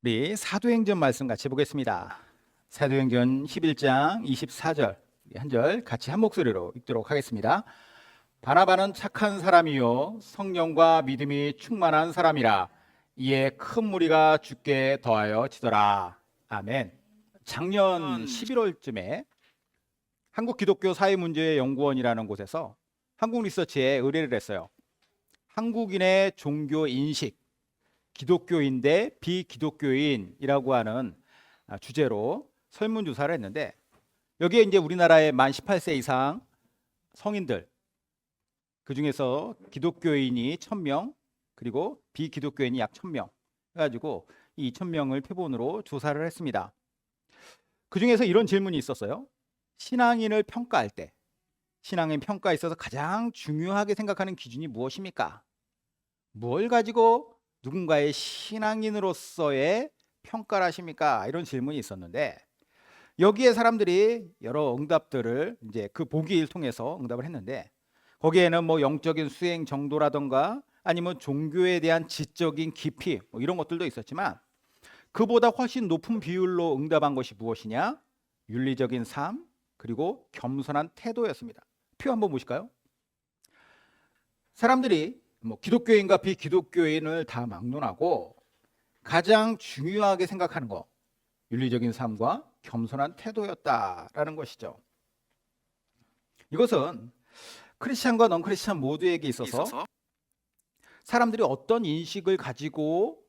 우리 사도행전 말씀 같이 보겠습니다. 사도행전 11장 24절 한 절 같이 한 목소리로 읽도록 하겠습니다. 바나바는 착한 사람이요 성령과 믿음이 충만한 사람이라 이에 큰 무리가 주께 더하여 지더라. 아멘. 작년 11월쯤에 한국기독교사회문제연구원이라는 곳에서 한국리서치에 의뢰를 했어요. 한국인의 종교 인식, 기독교인 대 비기독교인이라고 하는 주제로 설문조사를 했는데, 여기에 이제 우리나라의 만 18세 이상 성인들, 그 중에서 기독교인이 1000명, 그리고 비기독교인이 약 1000명 해가지고 이 2000명을 표본으로 조사를 했습니다. 그 중에서 이런 질문이 있었어요. 신앙인을 평가할 때, 신앙인 평가에 있어서 가장 중요하게 생각하는 기준이 무엇입니까? 뭘 가지고 누군가의 신앙인으로서의 평가를 하십니까? 이런 질문이 있었는데, 여기에 사람들이 여러 응답들을 이제 그 보기를 통해서 응답을 했는데, 거기에는 뭐 영적인 수행 정도라던가 아니면 종교에 대한 지적인 깊이 뭐 이런 것들도 있었지만, 그보다 훨씬 높은 비율로 응답한 것이 무엇이냐? 윤리적인 삶, 그리고 겸손한 태도였습니다. 표 한번 보실까요? 사람들이 뭐 기독교인과 비기독교인을 다 막론하고 가장 중요하게 생각하는 거, 윤리적인 삶과 겸손한 태도였다라는 것이죠. 이것은 크리스찬과 넌 크리스찬 모두에게 있어서 사람들이 어떤 인식을 가지고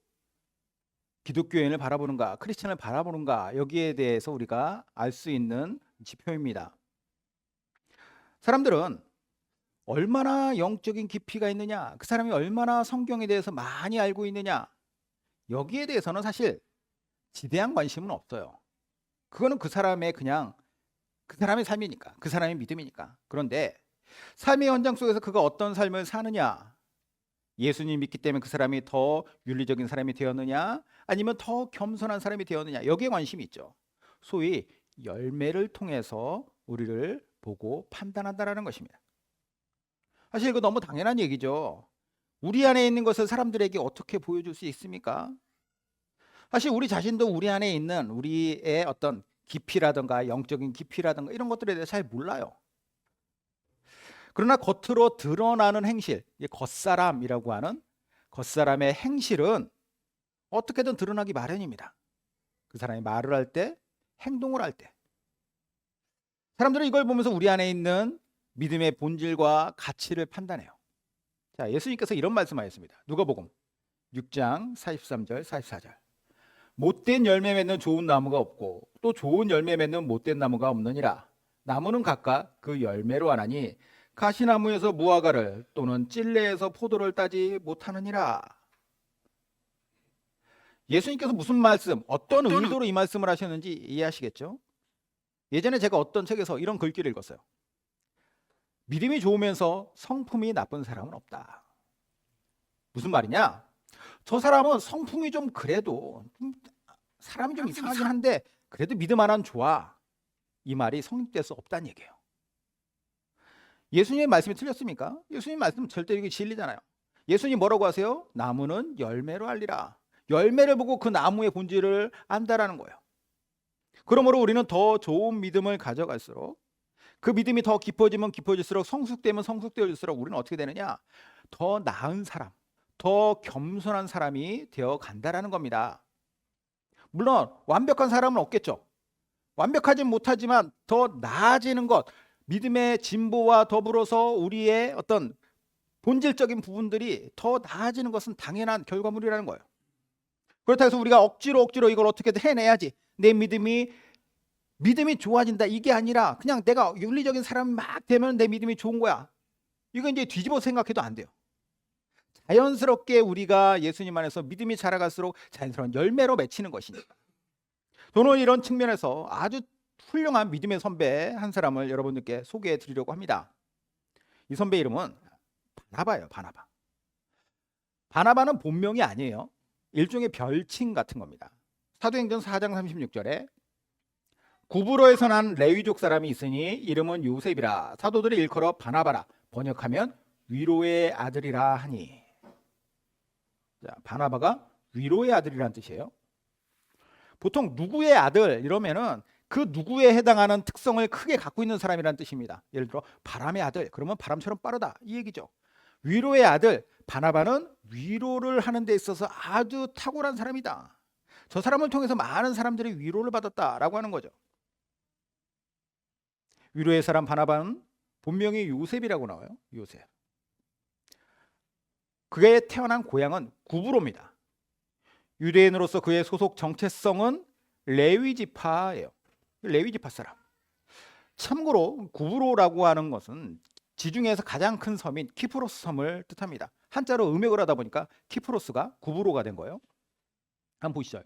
기독교인을 바라보는가, 크리스찬을 바라보는가, 여기에 대해서 우리가 알 수 있는 지표입니다. 사람들은 얼마나 영적인 깊이가 있느냐, 그 사람이 얼마나 성경에 대해서 많이 알고 있느냐, 여기에 대해서는 사실 지대한 관심은 없어요. 그거는 그 사람의 그냥 그 사람의 삶이니까, 그 사람의 믿음이니까. 그런데 삶의 현장 속에서 그가 어떤 삶을 사느냐, 예수님 믿기 때문에 그 사람이 더 윤리적인 사람이 되었느냐, 아니면 더 겸손한 사람이 되었느냐, 여기에 관심이 있죠. 소위 열매를 통해서 우리를 보고 판단한다라는 것입니다. 사실 이거 너무 당연한 얘기죠. 우리 안에 있는 것을 사람들에게 어떻게 보여줄 수 있습니까? 사실 우리 자신도 우리 안에 있는 우리의 어떤 깊이라든가 영적인 깊이라든가 이런 것들에 대해서 잘 몰라요. 그러나 겉으로 드러나는 행실, 겉사람이라고 하는 겉사람의 행실은 어떻게든 드러나기 마련입니다. 그 사람이 말을 할 때, 행동을 할 때. 사람들은 이걸 보면서 우리 안에 있는 믿음의 본질과 가치를 판단해요. 자, 예수님께서 이런 말씀하셨습니다. 누가복음 6장 43절 44절. 못된 열매 맺는 좋은 나무가 없고 또 좋은 열매 맺는 못된 나무가 없느니라. 나무는 각각 그 열매로 하나니 가시나무에서 무화과를 또는 찔레에서 포도를 따지 못하느니라. 예수님께서 무슨 말씀, 어떤 의도로 이 말씀을 하셨는지 이해하시겠죠? 예전에 제가 어떤 책에서 이런 글귀를 읽었어요. 믿음이 좋으면서 성품이 나쁜 사람은 없다. 무슨 말이냐? 저 사람은 성품이 좀 그래도 사람이 좀 이상하긴 한데 그래도 믿음 하나는 좋아. 이 말이 성립될 수 없다는 얘기예요. 예수님의 말씀이 틀렸습니까? 예수님 말씀은 절대 이게 진리잖아요. 예수님 뭐라고 하세요? 나무는 열매로 알리라. 열매를 보고 그 나무의 본질을 안다라는 거예요. 그러므로 우리는 더 좋은 믿음을 가져갈수록, 그 믿음이 더 깊어지면 깊어질수록, 성숙되면 성숙될수록 우리는 어떻게 되느냐? 더 나은 사람, 더 겸손한 사람이 되어 간다라는 겁니다. 물론 완벽한 사람은 없겠죠. 완벽하진 못하지만 더 나아지는 것, 믿음의 진보와 더불어서 우리의 어떤 본질적인 부분들이 더 나아지는 것은 당연한 결과물이라는 거예요. 그렇다고 해서 우리가 억지로 이걸 어떻게든 해내야지, 내 믿음이 좋아진다, 이게 아니라 그냥 내가 윤리적인 사람이 막 되면 내 믿음이 좋은 거야. 이거 이제 뒤집어 생각해도 안 돼요. 자연스럽게 우리가 예수님 안에서 믿음이 자라갈수록 자연스러운 열매로 맺히는 것이니까. 저는 이런 측면에서 아주 훌륭한 믿음의 선배 한 사람을 여러분들께 소개해 드리려고 합니다. 이 선배 이름은 바나바예요. 바나바. 바나바는 본명이 아니에요. 일종의 별칭 같은 겁니다. 사도행전 4장 36절에 구브로에서 난 레위족 사람이 있으니 이름은 요셉이라 사도들이 일컬어 바나바라, 번역하면 위로의 아들이라 하니. 자, 바나바가 위로의 아들이라는 뜻이에요. 보통 누구의 아들 이러면은 그 누구에 해당하는 특성을 크게 갖고 있는 사람이라는 뜻입니다. 예를 들어 바람의 아들, 그러면 바람처럼 빠르다 이 얘기죠. 위로의 아들, 바나바는 위로를 하는 데 있어서 아주 탁월한 사람이다. 저 사람을 통해서 많은 사람들이 위로를 받았다라고 하는 거죠. 위로의 사람 바나바는 본명이 요셉이라고 나와요. 요셉. 그의 태어난 고향은 구브로입니다. 유대인으로서 그의 소속 정체성은 레위 지파예요. 레위 지파 사람. 참고로 구브로라고 하는 것은 지중해에서 가장 큰 섬인 키프로스 섬을 뜻합니다. 한자로 음역을 하다 보니까 키프로스가 구브로가 된 거예요. 한번 보시죠.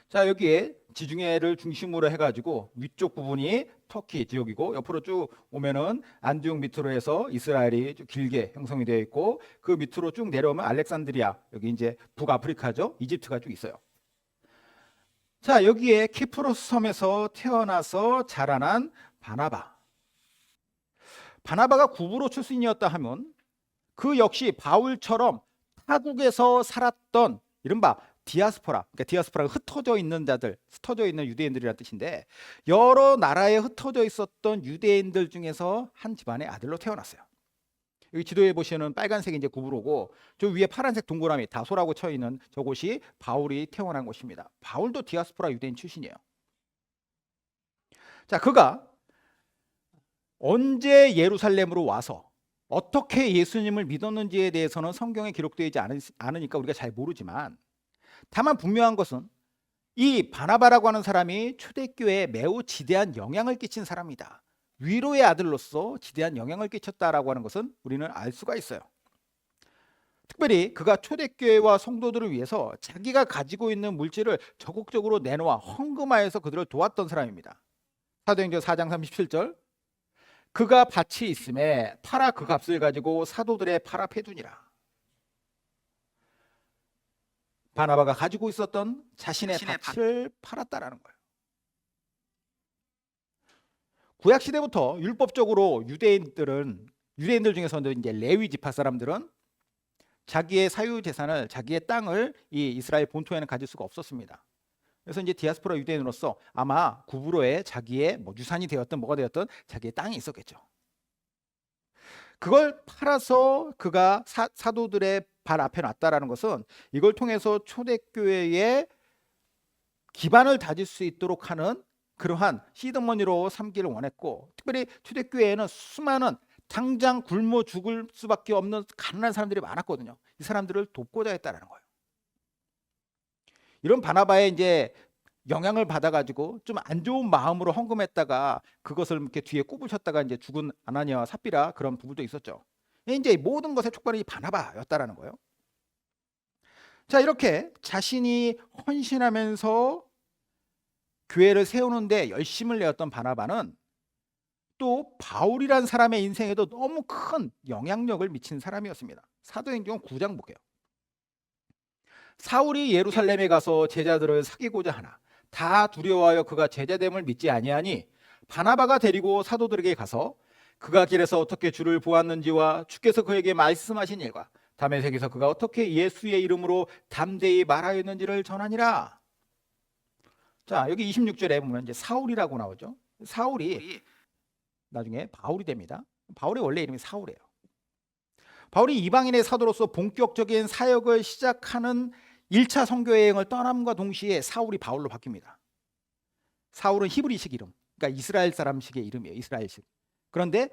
자, 여기에 지중해를 중심으로 해가지고 위쪽 부분이 터키 지역이고 옆으로 쭉 오면은 안디옥 밑으로 해서 이스라엘이 쭉 길게 형성이 되어 있고 그 밑으로 쭉 내려오면 알렉산드리아, 여기 이제 북아프리카죠. 이집트가 쭉 있어요. 자, 여기에 키프로스 섬에서 태어나서 자라난 바나바. 바나바가 구브로 출신이었다 하면 그 역시 바울처럼 타국에서 살았던 이른바 디아스포라, 그러니까 디아스포라가 흩어져 있는 자들, 흩어져 있는 유대인들이라는 뜻인데 여러 나라에 흩어져 있었던 유대인들 중에서 한 집안의 아들로 태어났어요. 여기 지도에 보시는 빨간색이 이제 구브로고 저 위에 파란색 동그라미 다소라고 쳐 있는 저곳이 바울이 태어난 곳입니다. 바울도 디아스포라 유대인 출신이에요. 자, 그가 언제 예루살렘으로 와서 어떻게 예수님을 믿었는지에 대해서는 성경에 기록되지 않으니까 우리가 잘 모르지만 다만 분명한 것은 이 바나바라고 하는 사람이 초대교회에 매우 지대한 영향을 끼친 사람이다. 위로의 아들로서 지대한 영향을 끼쳤다라고 하는 것은 우리는 알 수가 있어요. 특별히 그가 초대교회와 성도들을 위해서 자기가 가지고 있는 물질을 적극적으로 내놓아 헌금하여서 그들을 도왔던 사람입니다. 사도행전 4장 37절 그가 밭이 있음에 팔아 그 값을 가지고 사도들의 팔 앞에 두니라. 바나바가 가지고 있었던 자신의 밭을 팔았다라는 거예요. 구약 시대부터 율법적으로 유대인들 중에서는 이제 레위 지파 사람들은 자기의 사유 재산을, 자기의 땅을 이 이스라엘 본토에는 가질 수가 없었습니다. 그래서 이제 디아스포라 유대인으로서 아마 구브로에 자기의 뭐 유산이 되었든 뭐가 되었든 자기의 땅이 있었겠죠. 그걸 팔아서 그가 사도들의 발 앞에 놨다라는 것은 이걸 통해서 초대교회의 기반을 다질 수 있도록 하는 그러한 시드머니로 삼기를 원했고, 특별히 초대교회에는 수많은 당장 굶어 죽을 수밖에 없는 가난한 사람들이 많았거든요. 이 사람들을 돕고자 했다라는 거예요. 이런 바나바의 이제 영향을 받아가지고 좀 안 좋은 마음으로 헌금했다가 그것을 이렇게 뒤에 꼽으셨다가 이제 죽은 아나니아와 삽비라 그런 부분도 있었죠. 이제 모든 것의 촉발이 바나바였다라는 거예요. 자, 이렇게 자신이 헌신하면서 교회를 세우는데 열심을 내었던 바나바는 또 바울이란 사람의 인생에도 너무 큰 영향력을 미친 사람이었습니다. 사도행전 9장 볼게요. 사울이 예루살렘에 가서 제자들을 사귀고자 하나 다 두려워하여 그가 제자됨을 믿지 아니하니 바나바가 데리고 사도들에게 가서 그가 길에서 어떻게 주를 보았는지와 주께서 그에게 말씀하신 일과 다메섹에서 그가 어떻게 예수의 이름으로 담대히 말하였는지를 전하니라. 자, 여기 26절에 보면 이제 사울이라고 나오죠. 사울이 나중에 바울이 됩니다. 바울의 원래 이름이 사울이에요. 바울이 이방인의 사도로서 본격적인 사역을 시작하는 1차 선교 여행을 떠남과 동시에 사울이 바울로 바뀝니다. 사울은 히브리식 이름, 그러니까 이스라엘 사람식의 이름이에요. 이스라엘식. 그런데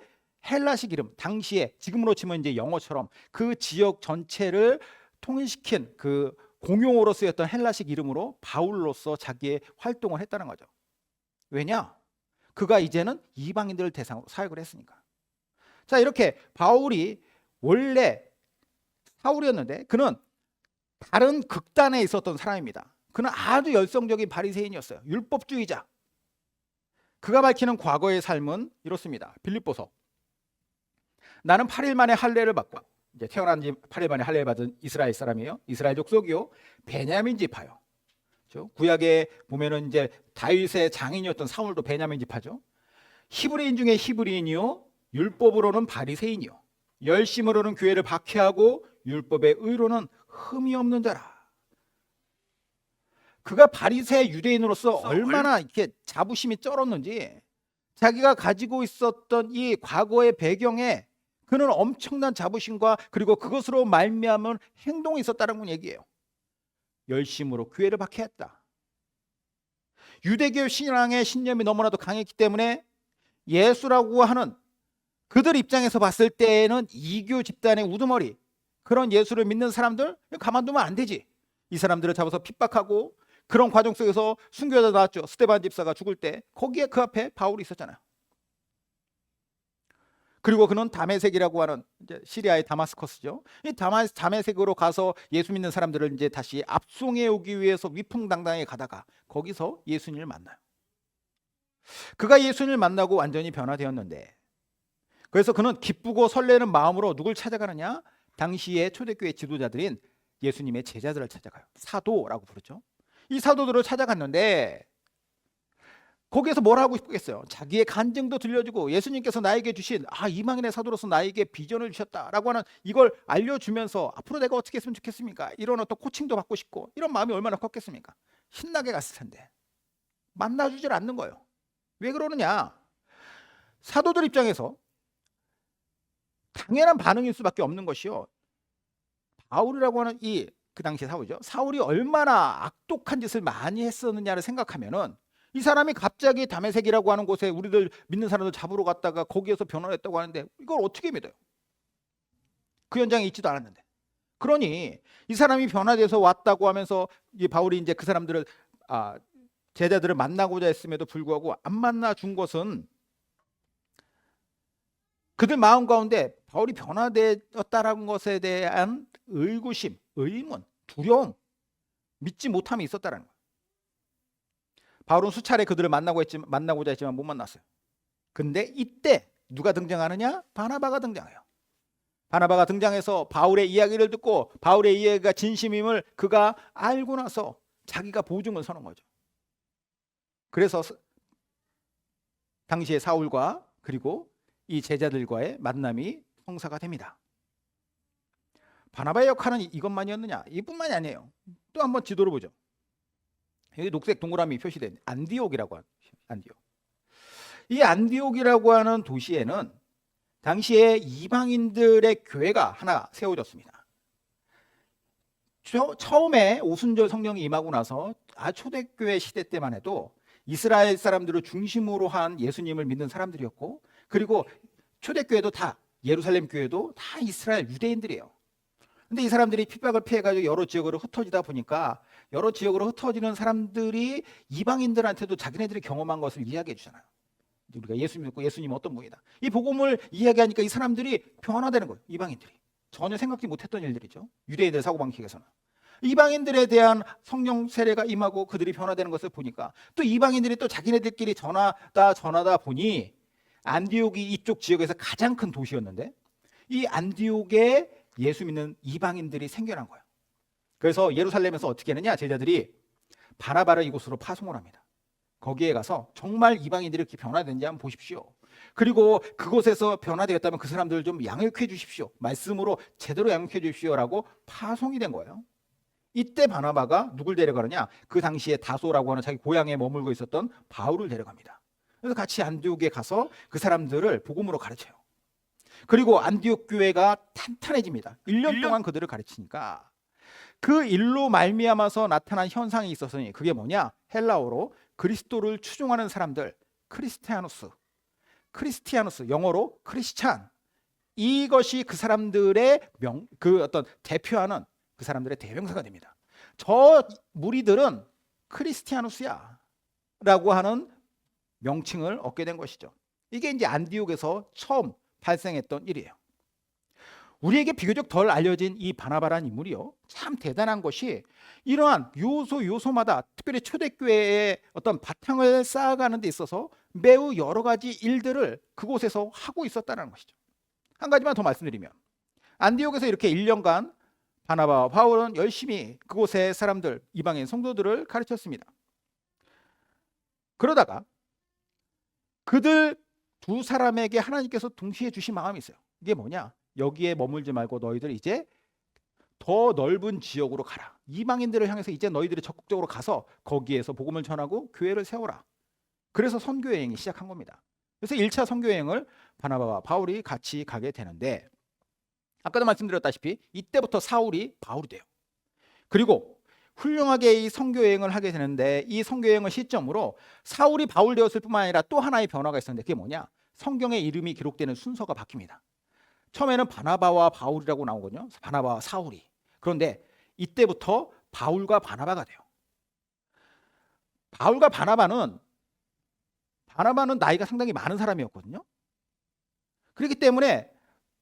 헬라식 이름, 당시에 지금으로 치면 이제 영어처럼 그 지역 전체를 통일시킨 그 공용어로 쓰였던 헬라식 이름으로 바울로서 자기의 활동을 했다는 거죠. 왜냐? 그가 이제는 이방인들을 대상으로 사역을 했으니까. 자, 이렇게 바울이 원래 사울이었는데 그는 다른 극단에 있었던 사람입니다. 그는 아주 열성적인 바리새인이었어요. 율법주의자. 그가 밝히는 과거의 삶은 이렇습니다. 빌립보서. 나는 8일 만에 할례를 받고, 이제 태어난 지 8일 만에 할례를 받은 이스라엘 사람이에요. 이스라엘 족속이요. 베냐민 지파요. 그렇죠? 구약에 보면은 이제 다윗의 장인이었던 사울도 베냐민 지파죠. 히브리인 중에 히브리인이요. 율법으로는 바리새인이요. 열심으로는 교회를 박해하고 율법의 의로는 흠이 없는 자라. 그가 바리새 유대인으로서 얼마나 이렇게 자부심이 쩔었는지, 자기가 가지고 있었던 이 과거의 배경에 그는 엄청난 자부심과 그리고 그것으로 말미암은 행동이 있었다는 얘기예요. 열심으로 교회를 박해했다. 유대교 신앙의 신념이 너무나도 강했기 때문에 예수라고 하는 그들 입장에서 봤을 때는 이교 집단의 우두머리, 그런 예수를 믿는 사람들 가만두면 안 되지. 이 사람들을 잡아서 핍박하고, 그런 과정 속에서 순교자 나왔죠. 스데반 집사가 죽을 때 거기에 그 앞에 바울이 있었잖아요. 그리고 그는 다메섹이라고 하는, 이제 시리아의 다마스커스죠. 이 다메섹으로 가서 예수 믿는 사람들을 이제 다시 압송해 오기 위해서 위풍당당히 가다가 거기서 예수님을 만나요. 그가 예수님을 만나고 완전히 변화되었는데, 그래서 그는 기쁘고 설레는 마음으로 누굴 찾아가느냐? 당시의 초대교회 지도자들인 예수님의 제자들을 찾아가요. 사도라고 부르죠. 이 사도들을 찾아갔는데 거기에서 뭘 하고 싶겠어요? 자기의 간증도 들려주고, 예수님께서 나에게 주신 이방인의 사도로서 나에게 비전을 주셨다라고 하는 이걸 알려주면서 앞으로 내가 어떻게 했으면 좋겠습니까? 이런 어떤 코칭도 받고 싶고, 이런 마음이 얼마나 컸겠습니까? 신나게 갔을 텐데 만나주질 않는 거예요. 왜 그러느냐? 사도들 입장에서 당연한 반응일 수밖에 없는 것이요, 바울이라고 하는 그 당시 사울이죠. 사울이 얼마나 악독한 짓을 많이 했었느냐를 생각하면은, 이 사람이 갑자기 다메섹이라고 하는 곳에 우리들 믿는 사람들 잡으러 갔다가 거기에서 변화했다고 하는데 이걸 어떻게 믿어요? 그 현장에 있지도 않았는데. 그러니 이 사람이 변화돼서 왔다고 하면서 이 바울이 이제 그 사람들을 제자들을 만나고자 했음에도 불구하고 안 만나 준 것은 그들 마음 가운데 바울이 변화되었다라는 것에 대한 의구심, 의문, 두려움, 믿지 못함이 있었다라는 거예요. 바울은 수차례 그들을 만나고자 했지만 못 만났어요. 근데 이때 누가 등장하느냐? 바나바가 등장해요. 바나바가 등장해서 바울의 이야기를 듣고, 바울의 이야기가 진심임을 그가 알고 나서 자기가 보증을 서는 거죠. 그래서 당시의 사울과 그리고 이 제자들과의 만남이 성사가 됩니다. 바나바의 역할은 이것만이었느냐? 이뿐만이 아니에요. 또 한번 지도를 보죠. 여기 녹색 동그라미 표시된 안디옥이라고 하는, 안디옥. 이 안디옥이라고 하는 도시에는 당시에 이방인들의 교회가 하나 세워졌습니다. 처음에 오순절 성령이 임하고 나서 초대교회 시대 때만 해도 이스라엘 사람들을 중심으로 한 예수님을 믿는 사람들이었고, 그리고 초대교회도 다, 예루살렘 교회도 다 이스라엘 유대인들이에요. 근데 이 사람들이 핍박을 피해가지고 여러 지역으로 흩어지다 보니까, 여러 지역으로 흩어지는 사람들이 이방인들한테도 자기네들이 경험한 것을 이야기해 주잖아요. 우리가 예수님 믿고 예수님은 어떤 분이다, 이 복음을 이야기하니까 이 사람들이 변화되는 거예요. 이방인들이 전혀 생각지 못했던 일들이죠. 유대인들 사고방식에서는 이방인들에 대한 성령 세례가 임하고 그들이 변화되는 것을 보니까, 또 이방인들이 또 자기네들끼리 전하다 보니, 안디옥이 이쪽 지역에서 가장 큰 도시였는데 이 안디옥에 예수 믿는 이방인들이 생겨난 거예요. 그래서 예루살렘에서 어떻게 하느냐? 제자들이 바나바를 이곳으로 파송을 합니다. 거기에 가서 정말 이방인들이 이렇게 변화되는지 한번 보십시오. 그리고 그곳에서 변화되었다면 그 사람들을 좀 양육해 주십시오. 말씀으로 제대로 양육해 주십시오라고 파송이 된 거예요. 이때 바나바가 누굴 데려가느냐? 그 당시에 다소라고 하는 자기 고향에 머물고 있었던 바울을 데려갑니다. 그래서 같이 안디옥에 가서 그 사람들을 복음으로 가르쳐요. 그리고 안디옥 교회가 탄탄해집니다. 1년 동안 그들을 가르치니까 그 일로 말미암아서 나타난 현상이 있었으니, 그게 뭐냐? 헬라어로 그리스도를 추종하는 사람들, 크리스티아누스, 영어로 크리스찬, 이것이 그 사람들의 그 어떤 대표하는 그 사람들의 대명사가 됩니다. 저 무리들은 크리스티아누스야 라고 하는 명칭을 얻게 된 것이죠. 이게 이제 안디옥에서 처음 발생했던 일이에요. 우리에게 비교적 덜 알려진 이 바나바라는 인물이요, 참 대단한 것이 이러한 요소마다 특별히 초대교회의 어떤 바탕을 쌓아가는 데 있어서 매우 여러 가지 일들을 그곳에서 하고 있었다는 것이죠. 한 가지만 더 말씀드리면, 안디옥에서 이렇게 1년간 바나바와 바울은 열심히 그곳의 사람들, 이방인 성도들을 가르쳤습니다. 그러다가 그들 두 사람에게 하나님께서 동시에 주신 마음이 있어요. 이게 뭐냐? 여기에 머물지 말고 너희들 이제 더 넓은 지역으로 가라. 이방인들을 향해서 이제 너희들이 적극적으로 가서 거기에서 복음을 전하고 교회를 세워라. 그래서 선교 여행이 시작한 겁니다. 그래서 1차 선교 여행을 바나바와 바울이 같이 가게 되는데, 아까도 말씀드렸다시피 이때부터 사울이 바울이 돼요. 그리고 훌륭하게 이 선교 여행을 하게 되는데, 이 선교 여행을 시점으로 사울이 바울 되었을 뿐만 아니라 또 하나의 변화가 있었는데, 그게 뭐냐? 성경의 이름이 기록되는 순서가 바뀝니다. 처음에는 바나바와 바울이라고 나오거든요. 바나바와 사울이. 그런데 이때부터 바울과 바나바가 돼요. 바울과 바나바는 나이가 상당히 많은 사람이었거든요. 그렇기 때문에,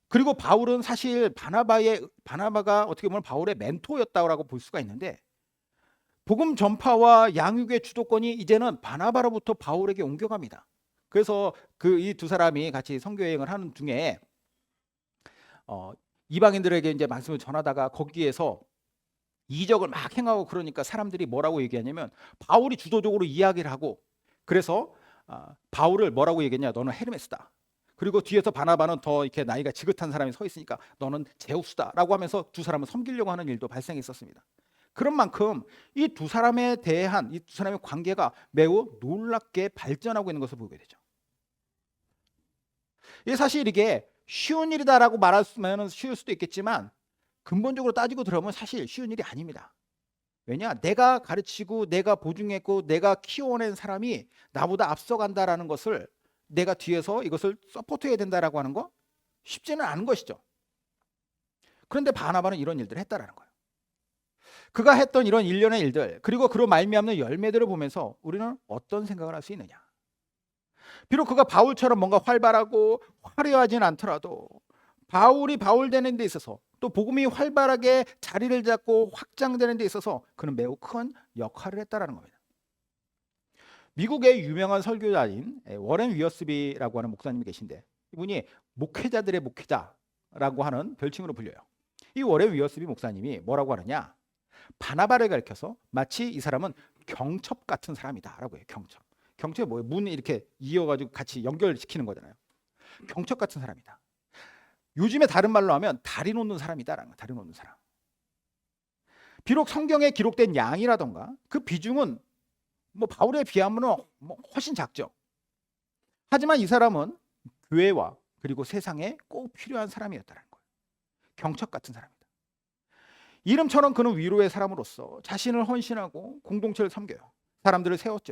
그리고 바울은 사실 바나바가 어떻게 보면 바울의 멘토였다고 볼 수가 있는데, 복음 전파와 양육의 주도권이 이제는 바나바로부터 바울에게 옮겨갑니다. 그래서 이 두 사람이 같이 선교 여행을 하는 중에 이방인들에게 이제 말씀을 전하다가 거기에서 이적을 막 행하고, 그러니까 사람들이 뭐라고 얘기하냐면 바울이 주도적으로 이야기를 하고, 그래서 바울을 뭐라고 얘기했냐? 너는 헤르메스다. 그리고 뒤에서 바나바는 더 이렇게 나이가 지긋한 사람이 서 있으니까 너는 제우스다라고 하면서 두 사람을 섬기려고 하는 일도 발생했었습니다. 그런 만큼 이 두 사람에 대한 이 두 사람의 관계가 매우 놀랍게 발전하고 있는 것을 보게 되죠. 사실 이게 쉬운 일이다라고 말하면 쉬울 수도 있겠지만, 근본적으로 따지고 들어보면 사실 쉬운 일이 아닙니다. 왜냐? 내가 가르치고 내가 보증했고 내가 키워낸 사람이 나보다 앞서간다라는 것을 내가 뒤에서 이것을 서포트해야 된다라고 하는 거 쉽지는 않은 것이죠. 그런데 바나바는 이런 일들을 했다라는 거예요. 그가 했던 이런 일련의 일들, 그리고 그로 말미암는 열매들을 보면서 우리는 어떤 생각을 할 수 있느냐? 비록 그가 바울처럼 뭔가 활발하고 화려하진 않더라도 바울이 바울 되는 데 있어서, 또 복음이 활발하게 자리를 잡고 확장되는 데 있어서 그는 매우 큰 역할을 했다라는 겁니다. 미국의 유명한 설교자인 워렌 위어스비라고 하는 목사님이 계신데, 이분이 목회자들의 목회자라고 하는 별칭으로 불려요. 이 워렌 위어스비 목사님이 뭐라고 하느냐? 바나바를 가리켜서 마치 이 사람은 경첩 같은 사람이다라고 해요. 경첩이 뭐예요? 문 이렇게 이어가지고 같이 연결시키는 거잖아요. 경첩 같은 사람이다. 요즘에 다른 말로 하면 다리 놓는 사람이다라는 거예요. 다리 놓는 사람. 비록 성경에 기록된 양이라던가 그 비중은 뭐 바울에 비하면 뭐 훨씬 작죠. 하지만 이 사람은 교회와 그리고 세상에 꼭 필요한 사람이었다는 거예요. 경첩 같은 사람이다. 이름처럼 그는 위로의 사람으로서 자신을 헌신하고 공동체를 섬겨요. 사람들을 세웠죠.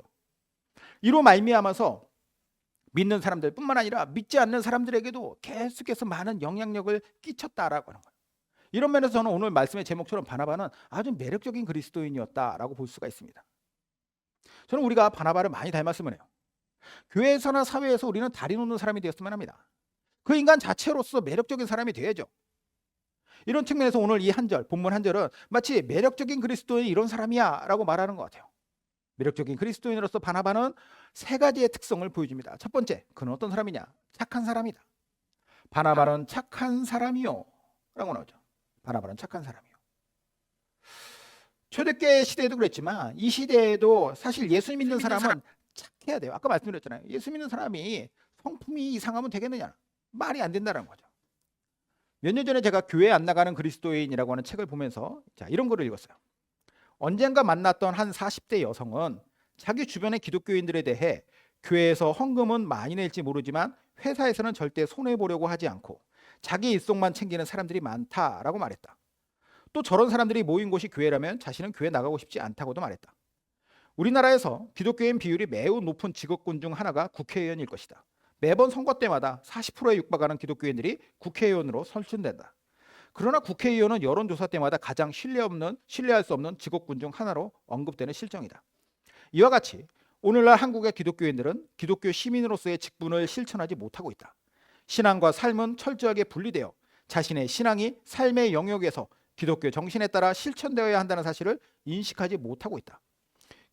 이로 말미암아서 믿는 사람들뿐만 아니라 믿지 않는 사람들에게도 계속해서 많은 영향력을 끼쳤다라고 하는 거예요. 이런 면에서 저는 오늘 말씀의 제목처럼 바나바는 아주 매력적인 그리스도인이었다라고 볼 수가 있습니다. 저는 우리가 바나바를 많이 닮았으면 해요. 교회에서나 사회에서 우리는 다리 놓는 사람이 되었으면 합니다. 그 인간 자체로서 매력적인 사람이 되어야죠. 이런 측면에서 오늘 이 한 절, 본문 한 절은 마치 매력적인 그리스도인이 이런 사람이야 라고 말하는 것 같아요. 매력적인 그리스도인으로서 바나바는 세 가지의 특성을 보여줍니다. 첫 번째, 그는 어떤 사람이냐? 착한 사람이다. 바나바는 착한 사람이요 라고 나오죠. 바나바는 착한 사람이요. 초대교회 시대에도 그랬지만 이 시대에도 사실 예수 믿는 사람은 착해야 돼요. 아까 말씀드렸잖아요. 예수 믿는 사람이 성품이 이상하면 되겠느냐? 말이 안 된다는 거죠. 몇 년 전에 제가 교회 안 나가는 그리스도인이라고 하는 책을 보면서 이런 글을 읽었어요. 언젠가 만났던 한 40대 여성은 자기 주변의 기독교인들에 대해 교회에서 헌금은 많이 낼지 모르지만 회사에서는 절대 손해보려고 하지 않고 자기 일속만 챙기는 사람들이 많다라고 말했다. 또 저런 사람들이 모인 곳이 교회라면 자신은 교회 나가고 싶지 않다고도 말했다. 우리나라에서 기독교인 비율이 매우 높은 직업군 중 하나가 국회의원일 것이다. 매번 선거 때마다 40%에 육박하는 기독교인들이 국회의원으로 선출된다. 그러나 국회의원은 여론조사 때마다 가장 신뢰할 수 없는 직업군 중 하나로 언급되는 실정이다. 이와 같이 오늘날 한국의 기독교인들은 기독교 시민으로서의 직분을 실천하지 못하고 있다. 신앙과 삶은 철저하게 분리되어 자신의 신앙이 삶의 영역에서 기독교 정신에 따라 실천되어야 한다는 사실을 인식하지 못하고 있다.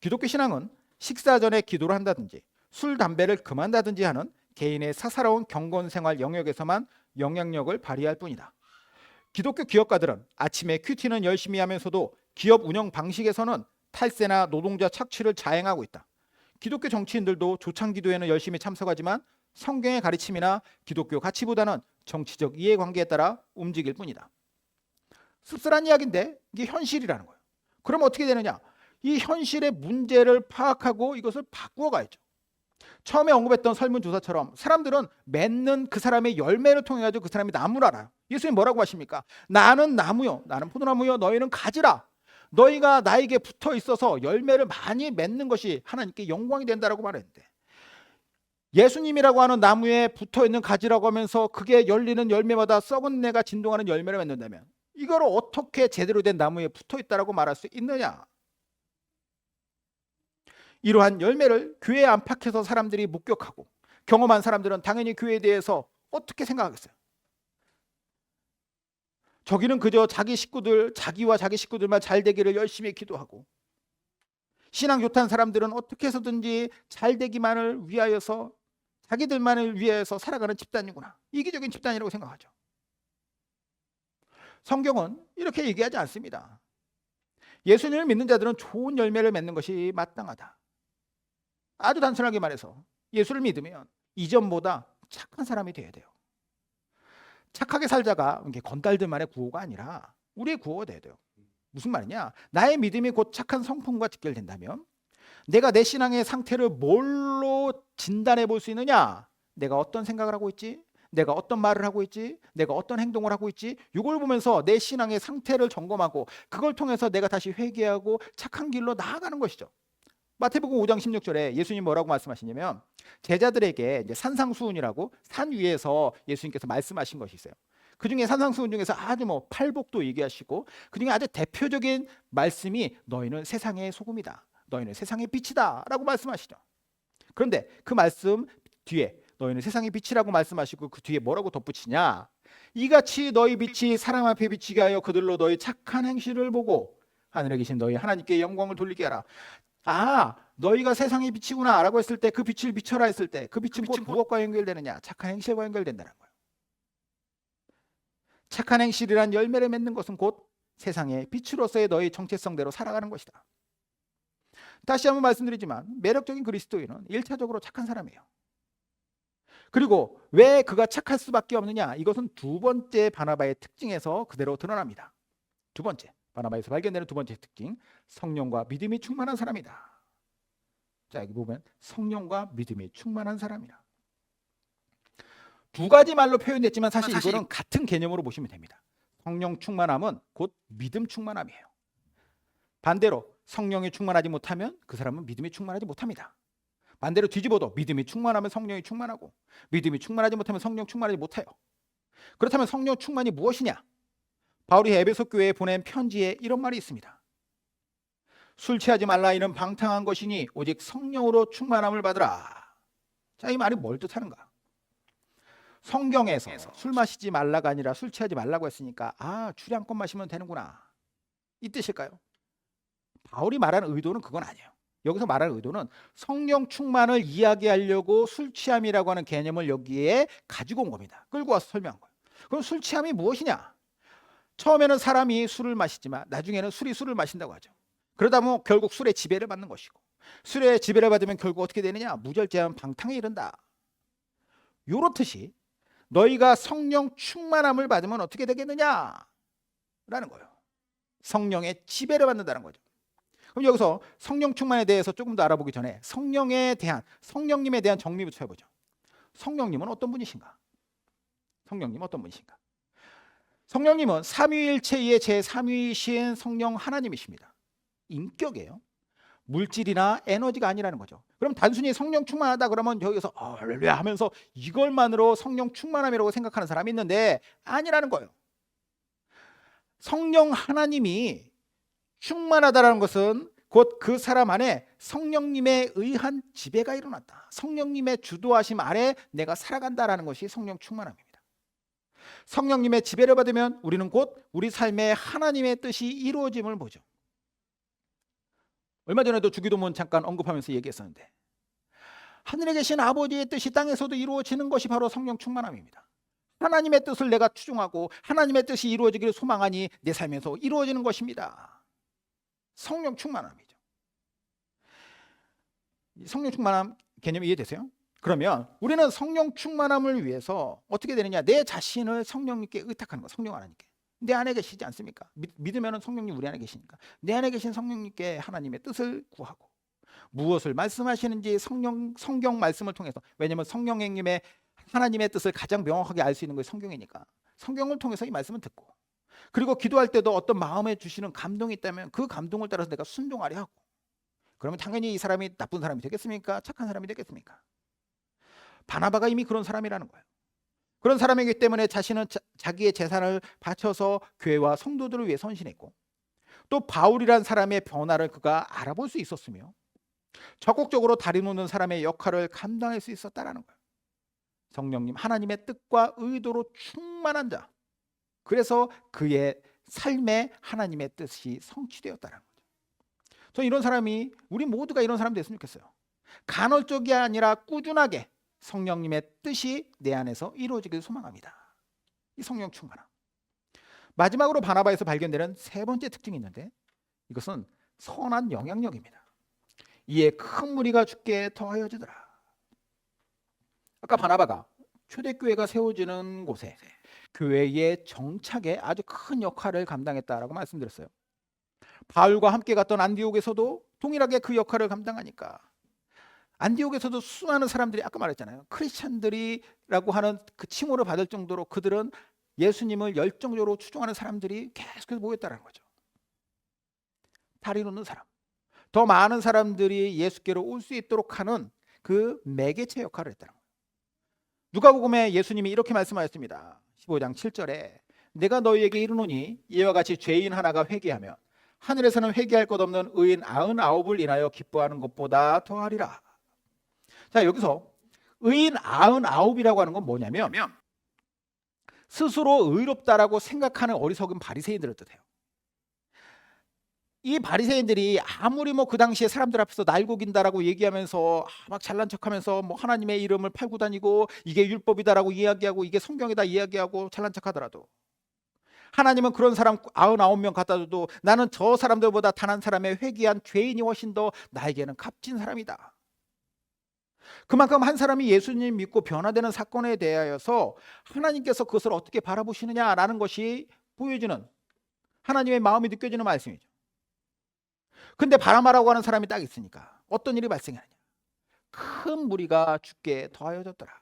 기독교 신앙은 식사 전에 기도를 한다든지 술, 담배를 금한다든지 하는 개인의 사사로운 경건생활 영역에서만 영향력을 발휘할 뿐이다. 기독교 기업가들은 아침에 큐티는 열심히 하면서도 기업 운영 방식에서는 탈세나 노동자 착취를 자행하고 있다. 기독교 정치인들도 조창기도에는 열심히 참석하지만 성경의 가르침이나 기독교 가치보다는 정치적 이해관계에 따라 움직일 뿐이다. 씁쓸한 이야기인데 이게 현실이라는 거예요. 그럼 어떻게 되느냐? 이 현실의 문제를 파악하고 이것을 바꾸어 가야죠. 처음에 언급했던 설문조사처럼 사람들은 맺는 그 사람의 열매를 통해 가지고 그 사람이 나무를 알아요. 예수님 뭐라고 하십니까? 나는 나무요, 나는 포도나무요, 너희는 가지라. 너희가 나에게 붙어 있어서 열매를 많이 맺는 것이 하나님께 영광이 된다라고 말했는데, 예수님이라고 하는 나무에 붙어 있는 가지라고 하면서 그게 열리는 열매마다 썩은 내가 진동하는 열매를 맺는다면 이걸 어떻게 제대로 된 나무에 붙어 있다라고 말할 수 있느냐? 이러한 열매를 교회 안팎에서 사람들이 목격하고 경험한 사람들은 당연히 교회에 대해서 어떻게 생각하겠어요? 저기는 그저 자기 식구들, 자기와 자기 식구들만 잘 되기를 열심히 기도하고, 신앙 좋다는 사람들은 어떻게 해서든지 잘 되기만을 위하여서, 자기들만을 위해서 살아가는 집단이구나, 이기적인 집단이라고 생각하죠. 성경은 이렇게 얘기하지 않습니다. 예수님을 믿는 자들은 좋은 열매를 맺는 것이 마땅하다. 아주 단순하게 말해서 예수를 믿으면 이전보다 착한 사람이 되어야 돼요. 착하게 살자가 이게 건달들만의 구호가 아니라 우리의 구호가 돼야 돼요. 무슨 말이냐? 나의 믿음이 곧 착한 성품과 직결된다면 내가 내 신앙의 상태를 뭘로 진단해 볼 수 있느냐? 내가 어떤 생각을 하고 있지? 내가 어떤 말을 하고 있지? 내가 어떤 행동을 하고 있지? 이걸 보면서 내 신앙의 상태를 점검하고 그걸 통해서 내가 다시 회개하고 착한 길로 나아가는 것이죠. 마태복음 5장 16절에 예수님 뭐라고 말씀하시냐면, 제자들에게 이제 산상수훈이라고 산 위에서 예수님께서 말씀하신 것이 있어요. 그 중에 산상수훈 중에서 아주 팔복도 얘기하시고, 그 중에 아주 대표적인 말씀이 너희는 세상의 소금이다, 너희는 세상의 빛이다 라고 말씀하시죠. 그런데 그 말씀 뒤에 너희는 세상의 빛이라고 말씀하시고 그 뒤에 뭐라고 덧붙이냐? 이같이 너희 빛이 사람 앞에 비치게 하여 그들로 너희 착한 행실을 보고 하늘에 계신 너희 하나님께 영광을 돌리게 하라. 아, 너희가 세상의 빛이구나 라고 했을 때, 그 빛을 비춰라 했을 때 그 빛은 곧 무엇과 연결되느냐? 착한 행실과 연결된다는 거예요. 착한 행실이란 열매를 맺는 것은 곧 세상의 빛으로서의 너희 정체성대로 살아가는 것이다. 다시 한번 말씀드리지만 매력적인 그리스도인은 1차적으로 착한 사람이에요. 그리고 왜 그가 착할 수밖에 없느냐? 이것은 두 번째 바나바의 특징에서 그대로 드러납니다. 두 번째, 바나바에서 발견되는 두 번째 특징, 성령과 믿음이 충만한 사람이다. 자, 여기 보면 성령과 믿음이 충만한 사람이다. 두 가지 말로 표현됐지만 사실 이거는 같은 개념으로 보시면 됩니다. 성령 충만함은 곧 믿음 충만함이에요. 반대로 성령이 충만하지 못하면 그 사람은 믿음이 충만하지 못합니다. 반대로 뒤집어도 믿음이 충만하면 성령이 충만하고, 믿음이 충만하지 못하면 성령 충만하지 못해요. 그렇다면 성령 충만이 무엇이냐? 바울이 에베소 교회에 보낸 편지에 이런 말이 있습니다. 술 취하지 말라, 이는 방탕한 것이니 오직 성령으로 충만함을 받으라. 자, 이 말이 뭘 뜻하는가? 성경에서 술 마시지 말라가 아니라 술 취하지 말라고 했으니까 주량껏 마시면 되는구나, 이 뜻일까요? 바울이 말하는 의도는 그건 아니에요. 여기서 말하는 의도는 성령 충만을 이야기하려고 술 취함이라고 하는 개념을 여기에 가지고 온 겁니다. 끌고 와서 설명한 거예요. 그럼 술 취함이 무엇이냐? 처음에는 사람이 술을 마시지만 나중에는 술이 술을 마신다고 하죠. 그러다 보면 결국 술의 지배를 받는 것이고, 술의 지배를 받으면 결국 어떻게 되느냐? 무절제한 방탕에 이른다. 요렇듯이 너희가 성령 충만함을 받으면 어떻게 되겠느냐? 라는 거예요. 성령의 지배를 받는다는 거죠. 그럼 여기서 성령 충만에 대해서 조금 더 알아보기 전에 성령님에 대한 정리부터 해보죠. 성령님은 어떤 분이신가? 성령님은 어떤 분이신가? 성령님은 삼위일체의 제3위이신 성령 하나님이십니다. 인격이에요. 물질이나 에너지가 아니라는 거죠. 그럼 단순히 성령 충만하다 그러면 여기서 할렐루야 하면서 이걸만으로 성령 충만함이라고 생각하는 사람이 있는데 아니라는 거예요. 성령 하나님이 충만하다라는 것은 곧 그 사람 안에 성령님에 의한 지배가 일어났다. 성령님의 주도하심 아래 내가 살아간다라는 것이 성령 충만함입니다. 성령님의 지배를 받으면 우리는 곧 우리 삶에 하나님의 뜻이 이루어짐을 보죠. 얼마 전에도 주기도문 잠깐 언급하면서 얘기했었는데, 하늘에 계신 아버지의 뜻이 땅에서도 이루어지는 것이 바로 성령 충만함입니다. 하나님의 뜻을 내가 추종하고 하나님의 뜻이 이루어지기를 소망하니 내 삶에서 이루어지는 것입니다. 성령 충만함이죠. 성령 충만함 개념 이해되세요? 그러면 우리는 성령 충만함을 위해서 어떻게 되느냐? 내 자신을 성령님께 의탁하는 거, 성령 하나님께. 내 안에 계시지 않습니까? 믿으면 성령님 우리 안에 계시니까 내 안에 계신 성령님께 하나님의 뜻을 구하고 무엇을 말씀하시는지 성경 말씀을 통해서, 왜냐하면 성령님의 하나님의 뜻을 가장 명확하게 알 수 있는 것이 성경이니까 성경을 통해서 이 말씀을 듣고, 그리고 기도할 때도 어떤 마음에 주시는 감동이 있다면 그 감동을 따라서 내가 순종하려 하고, 그러면 당연히 이 사람이 나쁜 사람이 되겠습니까? 착한 사람이 되겠습니까? 바나바가 이미 그런 사람이라는 거예요. 그런 사람이기 때문에 자신은 자기의 재산을 바쳐서 교회와 성도들을 위해 헌신했고, 또 바울이란 사람의 변화를 그가 알아볼 수 있었으며 적극적으로 다리 놓는 사람의 역할을 감당할 수 있었다라는 거예요. 성령님 하나님의 뜻과 의도로 충만한 자, 그래서 그의 삶에 하나님의 뜻이 성취되었다는 거죠. 저 이런 사람이, 우리 모두가 이런 사람 됐으면 좋겠어요. 간헐적이 아니라 꾸준하게 성령님의 뜻이 내 안에서 이루어지길 소망합니다. 이 성령 충만함. 마지막으로 바나바에서 발견되는 세 번째 특징이 있는데, 이것은 선한 영향력입니다. 이에 큰 무리가 주께 더하여지더라. 아까 바나바가 초대교회가 세워지는 곳에 교회의 정착에 아주 큰 역할을 감당했다라고 말씀드렸어요. 바울과 함께 갔던 안디옥에서도 동일하게 그 역할을 감당하니까, 안디옥에서도 수많은 사람들이, 아까 말했잖아요, 크리스찬들이라고 하는 그 칭호를 받을 정도로 그들은 예수님을 열정적으로 추종하는 사람들이 계속해서 모였다는 거죠. 다리 놓는 사람, 더 많은 사람들이 예수께로 올 수 있도록 하는 그 매개체 역할을 했다는 거예요. 누가복음에 예수님이 이렇게 말씀하셨습니다. 15장 7절에 내가 너희에게 이르노니 이와 같이 죄인 하나가 회개하면 하늘에서는 회개할 것 없는 의인 99을 인하여 기뻐하는 것보다 더하리라. 자, 여기서 의인 99이라고 하는 건 뭐냐면 스스로 의롭다라고 생각하는 어리석은 바리새인들을 뜻해요. 이 바리새인들이 아무리 그 당시에 사람들 앞에서 날고긴다라고 얘기하면서 막 잘난 척하면서 하나님의 이름을 팔고 다니고 이게 율법이다라고 이야기하고 이게 성경이다 이야기하고 잘난 척하더라도, 하나님은 그런 사람 99명 갖다 줘도 나는 저 사람들보다 단 한 사람의 회개한 죄인이 훨씬 더 나에게는 값진 사람이다. 그만큼 한 사람이 예수님 믿고 변화되는 사건에 대하여서 하나님께서 그것을 어떻게 바라보시느냐라는 것이 보여지는, 하나님의 마음이 느껴지는 말씀이죠. 근데 바나바라고 하는 사람이 딱 있으니까 어떤 일이 발생하느냐? 큰 무리가 주께 더하여졌더라.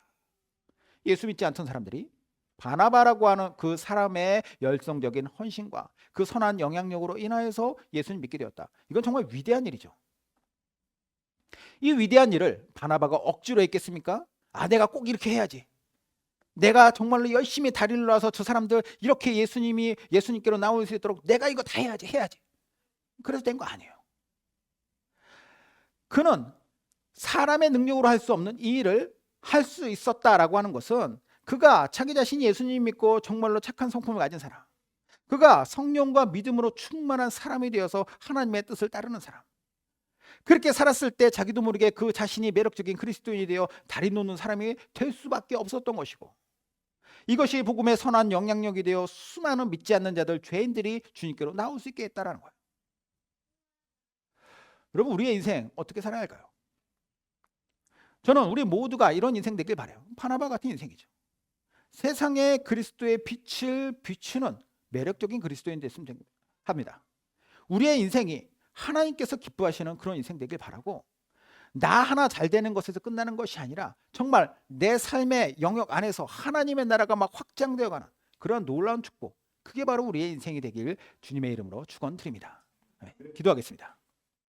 예수 믿지 않던 사람들이 바나바라고 하는 그 사람의 열성적인 헌신과 그 선한 영향력으로 인하여서 예수님 믿게 되었다. 이건 정말 위대한 일이죠. 이 위대한 일을 바나바가 억지로 했겠습니까? 내가 꼭 이렇게 해야지, 내가 정말로 열심히 다리를 놔서 저 사람들 이렇게 예수님께로 나올 수 있도록 내가 이거 다 해야지 그래서 된 거 아니에요. 그는 사람의 능력으로 할 수 없는 이 일을 할 수 있었다라고 하는 것은, 그가 자기 자신이 예수님 믿고 정말로 착한 성품을 가진 사람, 그가 성령과 믿음으로 충만한 사람이 되어서 하나님의 뜻을 따르는 사람, 그렇게 살았을 때 자기도 모르게 그 자신이 매력적인 그리스도인이 되어 다리 놓는 사람이 될 수밖에 없었던 것이고, 이것이 복음의 선한 영향력이 되어 수많은 믿지 않는 자들, 죄인들이 주님께로 나올 수 있게 했다라는 거예요. 여러분, 우리의 인생 어떻게 살아야 할까요? 저는 우리 모두가 이런 인생 되길 바라요. 바나바 같은 인생이죠. 세상에 그리스도의 빛을 비추는 매력적인 그리스도인 됐으면 합니다. 우리의 인생이 하나님께서 기뻐하시는 그런 인생 되길 바라고, 나 하나 잘 되는 것에서 끝나는 것이 아니라 정말 내 삶의 영역 안에서 하나님의 나라가 막 확장되어가는 그런 놀라운 축복, 그게 바로 우리의 인생이 되길 주님의 이름으로 축원드립니다. 네, 기도하겠습니다.